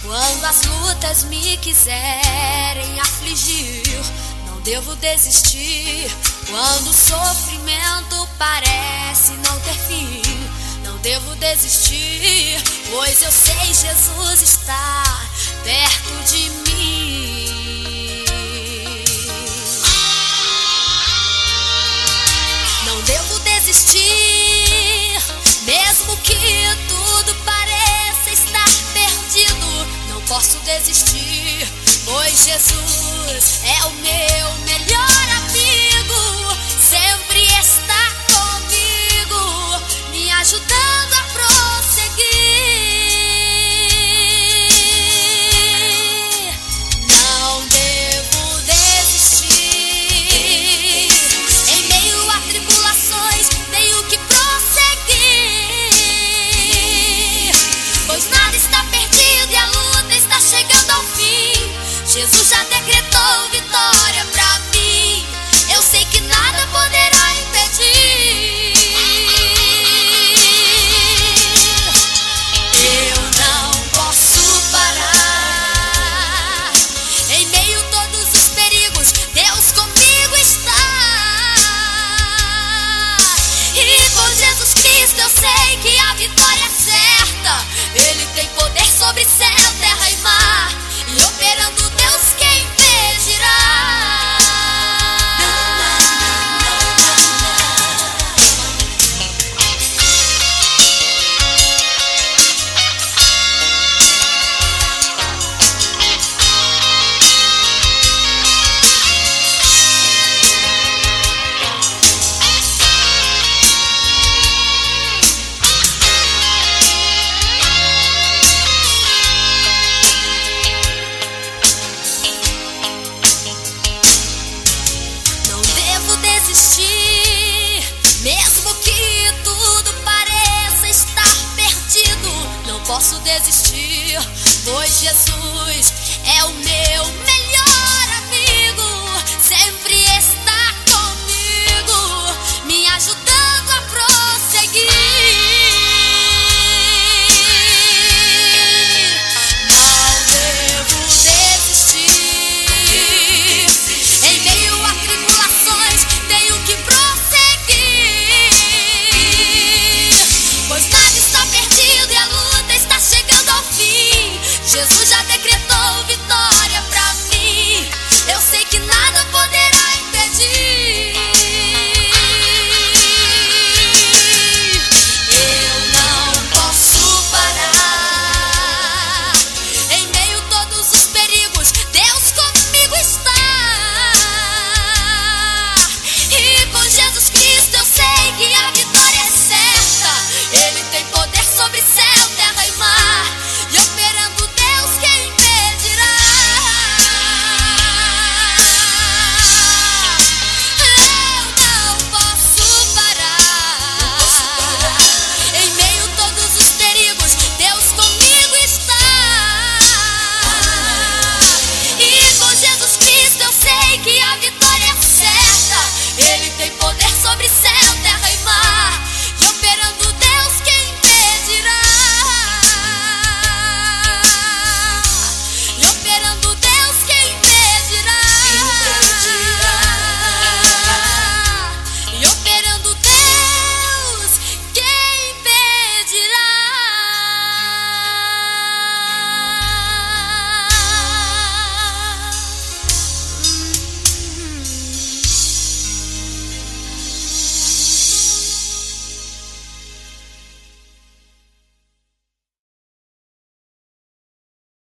Quando as lutas me quiserem afligir, não devo desistir. Quando o sofrimento parece não ter fim, não devo desistir, pois eu sei Jesus está perto de mim. Não devo desistir, mesmo que tudo pareça estar perdido. Não posso desistir, pois Jesus é o meu melhor amigo. Sempre está comigo, me ajudando a prosseguir. Não devo desistir, em meio a tribulações tenho que prosseguir, pois nada está perdido e a luta está chegando ao fim. Jesus já decretou vitória pra mim, eu sei que nada poderá impedir. Eu não posso parar, em meio a todos os perigos, Deus comigo está. E com Jesus Cristo eu sei que a vitória é certa. Ele tem poder sobre céu, terra e mar, e operando Deus quem impedirá. Desistir, mesmo que tudo pareça estar perdido. Não posso desistir, pois Jesus é o meu melhor amigo. Sempre está comigo, me ajudando a prosseguir. Não devo desistir, em meio a tribulações tenho que prosseguir, pois nada está perdido e a luta está chegando ao fim. Jesus já